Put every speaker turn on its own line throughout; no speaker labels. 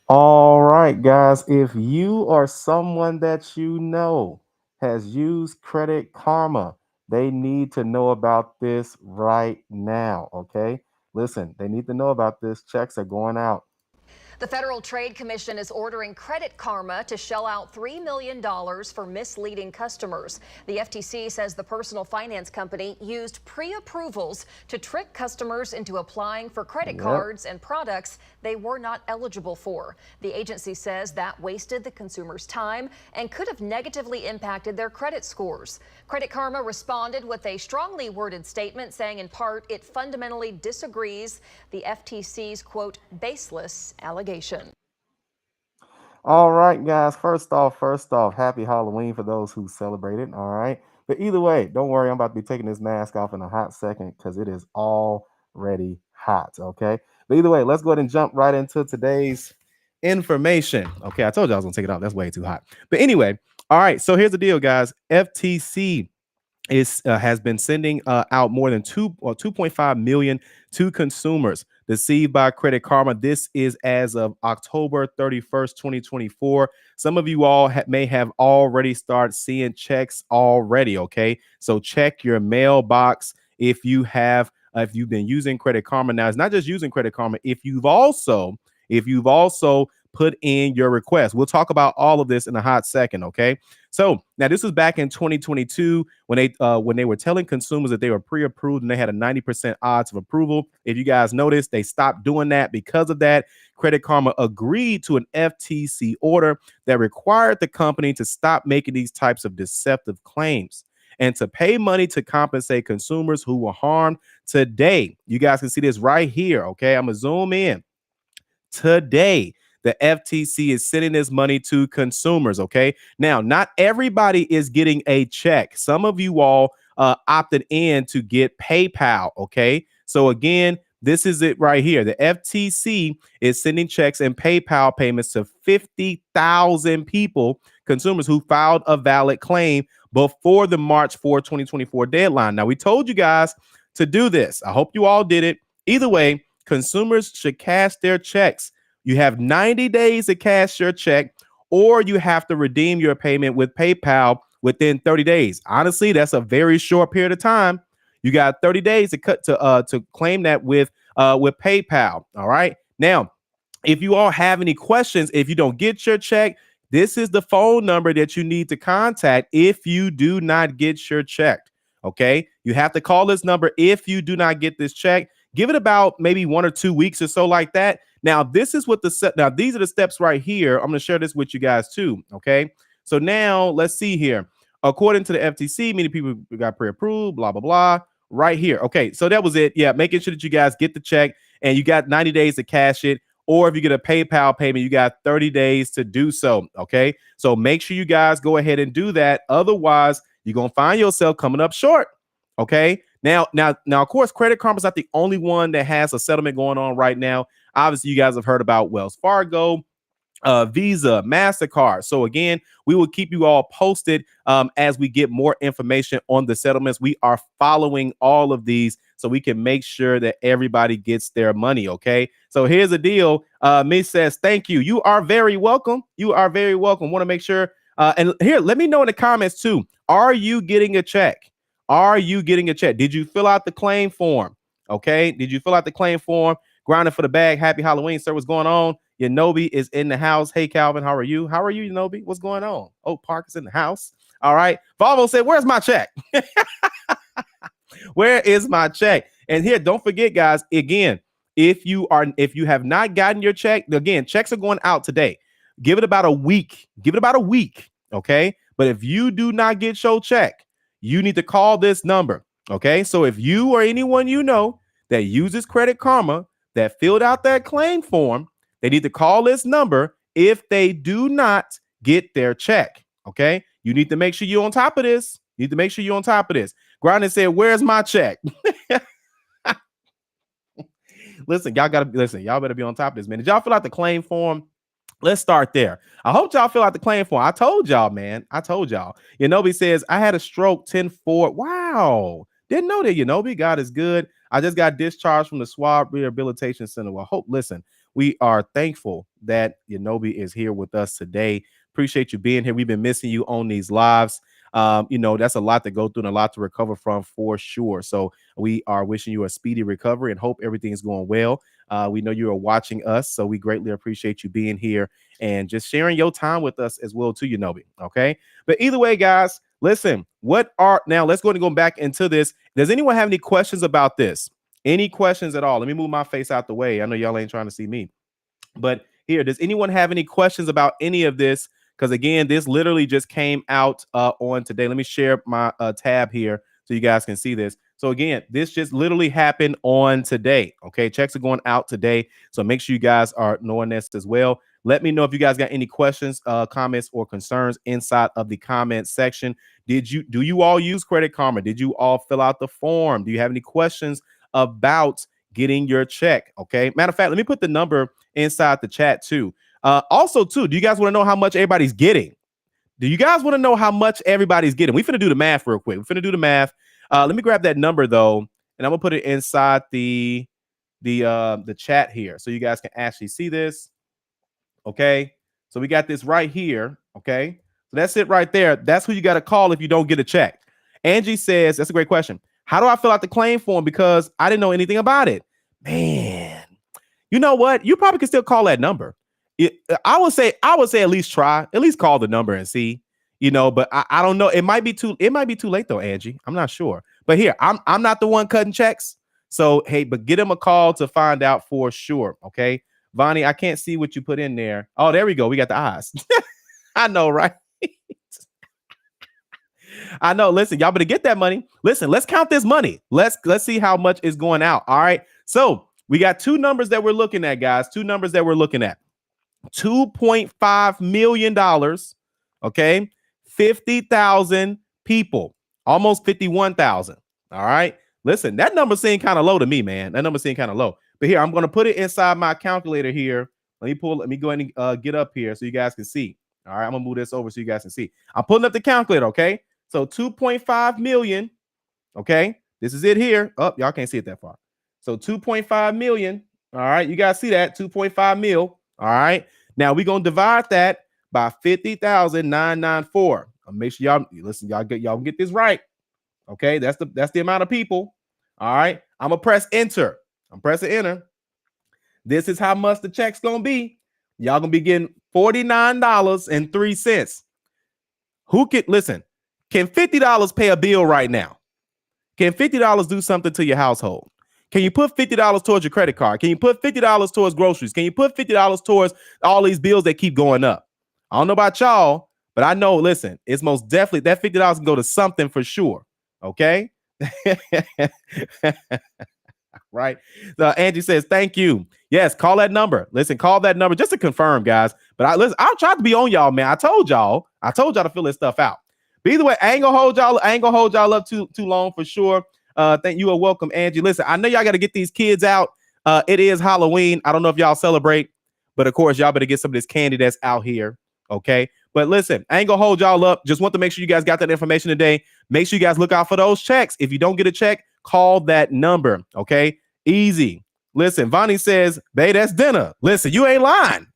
All right, guys, if you or someone that you know has used Credit Karma, they need to know about this right now, okay? Listen, they need to know about this. Checks are going out.
The Federal Trade Commission is ordering Credit Karma to shell out $3 million for misleading customers. The FTC says the personal finance company used pre-approvals to trick customers into applying for credit
Yep.
cards and products they were not eligible for. The agency says that wasted the consumer's time and could have negatively impacted their credit scores. Credit Karma responded with a strongly worded statement saying, in part, it fundamentally disagrees the FTC's, quote, baseless allegation.
All right, guys. First off, happy Halloween for those who celebrate it. All right. But either way, don't worry. I'm about to be taking this mask off in a hot second because it is already hot. Okay. But either way, let's go ahead and jump right into today's information. Okay. I told you I was going to take it off. That's way too hot. But anyway, all right. So here's the deal, guys. FTC is has been sending out more than 2.5 million to consumers deceived by Credit Karma. This is as of October 31st, 2024. Some of you all may have already started seeing checks already. Okay, so check your mailbox if you have if you've been using Credit Karma. Now it's not just using Credit Karma. If you've also put in your request. We'll talk about all of this in a hot second. Okay, so now this was back in 2022 when they were telling consumers that they were pre-approved and they had a 90% odds of approval. If you guys noticed, they stopped doing that because of that. Credit Karma agreed to an FTC order that required the company to stop making these types of deceptive claims and to pay money to compensate consumers who were harmed today. You guys can see this right here. Okay, I'm gonna zoom in. Today, the FTC is sending this money to consumers. Okay. Now, not everybody is getting a check. Some of you all opted in to get PayPal. Okay. So, again, this is it right here. The FTC is sending checks and PayPal payments to 50,000 people, consumers who filed a valid claim before the March 4, 2024 deadline. Now, we told you guys to do this. I hope you all did it. Either way, consumers should cash their checks. You have 90 days to cash your check, or you have to redeem your payment with PayPal within 30 days. Honestly, that's a very short period of time. You got 30 days to claim that with PayPal. All right. Now, if you all have any questions, if you don't get your check, this is the phone number that you need to contact if you do not get your check. Okay. You have to call this number if you do not get this check. Give it about maybe 1 or 2 weeks or so like that. Now, this is what now these are the steps right here. I'm going to share this with you guys too. Okay. So now let's see here. According to the FTC, many people got pre-approved, blah, blah, blah, right here. Okay. So that was it. Yeah. Making sure that you guys get the check and you got 90 days to cash it. Or if you get a PayPal payment, you got 30 days to do so. Okay. So make sure you guys go ahead and do that. Otherwise, you're going to find yourself coming up short. Okay. Now, of course, Credit Karma is not the only one that has a settlement going on right now. Obviously, you guys have heard about Wells Fargo, Visa, MasterCard. So again, we will keep you all posted as we get more information on the settlements. We are following all of these so we can make sure that everybody gets their money. Okay. So here's the deal. Miss says, thank you. You are very welcome. You are very welcome. Want to make sure. And here, let me know in the comments too. Are you getting a check? Are you getting a check? Did you fill out the claim form? Okay. Did you fill out the claim form? Grounded for the bag. Happy Halloween, sir. What's going on? Yanobi is in the house. Hey, Calvin, how are you? How are you, Yanobi? What's going on? Oh, Park is in the house. All right. Volvo said, where's my check? Where is my check? And here, don't forget, guys, again, if you have not gotten your check, again, checks are going out today. Give it about a week. Give it about a week. Okay. But if you do not get your check, you need to call this number. Okay. So if you or anyone you know that uses Credit Karma that filled out that claim form, they need to call this number if they do not get their check. Okay. You need to make sure you're on top of this. You need to make sure you're on top of this. Grinding said, where's my check? Listen, y'all better be on top of this, man. Did y'all fill out the claim form? Let's start there. I hope y'all fill out the claim form. I told y'all, man. I told y'all. Yanobi says, I had a stroke 10-4. Wow. Didn't know that, Yanobi. God is good. I just got discharged from the Swab Rehabilitation Center. Well, we are thankful that Yanobi is here with us today. Appreciate you being here. We've been missing you on these lives. That's a lot to go through and a lot to recover from for sure. So we are wishing you a speedy recovery and hope everything is going well. We know you are watching us, so we greatly appreciate you being here and just sharing your time with us as well too, Yanobi. Okay. But either way, guys, listen, let's go back into this. Does anyone have any questions about this? Any questions at all? Let me move my face out the way. I know y'all ain't trying to see me. But here, does anyone have any questions about any of this? Because again, this literally just came out on today. Let me share my tab here so you guys can see this. So again, this just literally happened on today. Okay, checks are going out today. So make sure you guys are knowing this as well. Let me know if you guys got any questions, comments, or concerns inside of the comment section. Do you all use Credit Karma? Did you all fill out the form? Do you have any questions about getting your check? Okay. Matter of fact, let me put the number inside the chat too. Also, too, do you guys want to know how much everybody's getting? Do you guys want to know how much everybody's getting? We finna do the math real quick. We're finna do the math. Let me grab that number though, and I'm gonna put it inside the chat here so you guys can actually see this. Okay. So we got this right here. Okay. So that's it right there. That's who you got to call if you don't get a check. Angie says, that's a great question. How do I fill out the claim form? Because I didn't know anything about it. Man, you know what? You probably can still call that number. I would say at least call the number and see, but I don't know. It might be too late though, Angie. I'm not sure. But here, I'm not the one cutting checks. So hey, but get him a call to find out for sure. Okay. Vonnie, I can't see what you put in there. Oh, there we go. We got the eyes. I know, right? I know. Listen, y'all better get that money. Listen, let's count this money. Let's see how much is going out. All right. So we got two numbers that we're looking at, guys. Two numbers that we're looking at. $2.5 million. Okay. 50,000 people, almost 51,000. All right. Listen, that number seemed kind of low to me, man. That number seemed kind of low. But here, I'm going to put it inside my calculator here. Let me go ahead and get up here so you guys can see. All right. I'm going to move this over so you guys can see. I'm pulling up the calculator. Okay. So 2.5 million. Okay. This is it here. Oh, y'all can't see it that far. So 2.5 million. All right. You guys see that? 2.5 mil. All right. Now we're going to divide that by 50,994. Make sure y'all listen. Y'all get this right. Okay. That's the amount of people. All right. I'm going to press enter. I'm pressing enter. This is how much the check's going to be. Y'all going to be getting $49.03. Who can listen? Can $50 pay a bill right now? Can $50 do something to your household? Can you put $50 towards your credit card? Can you put $50 towards groceries? Can you put $50 towards all these bills that keep going up? I don't know about y'all, but I know, listen, it's most definitely that $50 can go to something for sure. Okay. Right. So Angie says, thank you. Yes, call that number. Listen, call that number just to confirm, guys. But I'll try to be on y'all, man. I told y'all to fill this stuff out. But either way, I ain't gonna hold y'all up too long for sure. Thank you. Are welcome, Angie. Listen, I know y'all got to get these kids out. It is Halloween. I don't know if y'all celebrate, but of course, y'all better get some of this candy that's out here. Okay. But listen, I ain't gonna hold y'all up. Just want to make sure you guys got that information today. Make sure you guys look out for those checks. If you don't get a check, call that number. Okay. Easy. Listen, Vonnie says, babe, that's dinner. Listen, you ain't lying.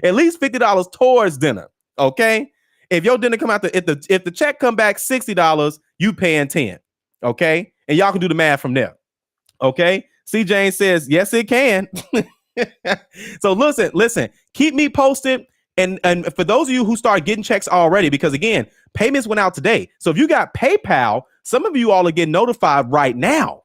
At least $50 towards dinner. Okay. If your dinner come out if the check come back $60, you paying 10. Okay. And y'all can do the math from there. Okay. C. Jane says, yes, it can. So listen, keep me posted. And for those of you who start getting checks already, because again, payments went out today. So if you got PayPal, some of you all are getting notified right now.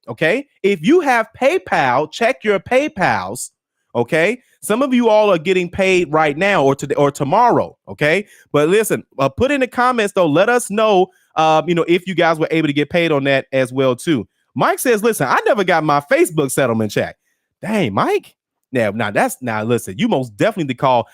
Okay. If you have PayPal, check your PayPals. Okay. Some of you all are getting paid right now or today or tomorrow. Okay. But listen, put in the comments though. Let us know, if you guys were able to get paid on that as well too. Mike says, listen, I never got my Facebook settlement check. Dang, Mike. Now listen, you most definitely call.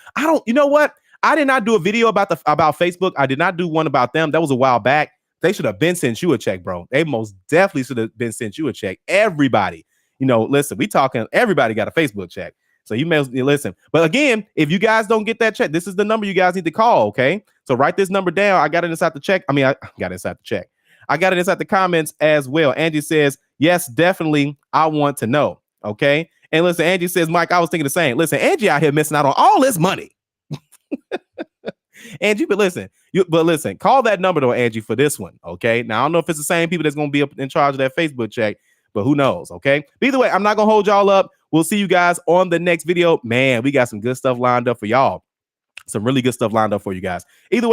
You know what? I did not do a video about Facebook. I did not do one about them. That was a while back. They should have been sent you a check, bro. They most definitely should have been sent you a check. Everybody, listen, we talking, everybody got a Facebook check. So you may listen. But again, if you guys don't get that check, this is the number you guys need to call. Okay. So write this number down. I got it inside the check. I got it inside the check. I got it inside the comments as well. Angie says, yes, definitely. I want to know. Okay. And listen, Angie says, Mike, I was thinking the same. Listen, Angie out here missing out on all this money. Angie, but listen, call that number though, Angie, for this one. Okay. Now I don't know if it's the same people that's gonna be up in charge of that Facebook check, but who knows? Okay. But either way, I'm not gonna hold y'all up. We'll see you guys on the next video. Man, we got some good stuff lined up for y'all. Some really good stuff lined up for you guys. Either way.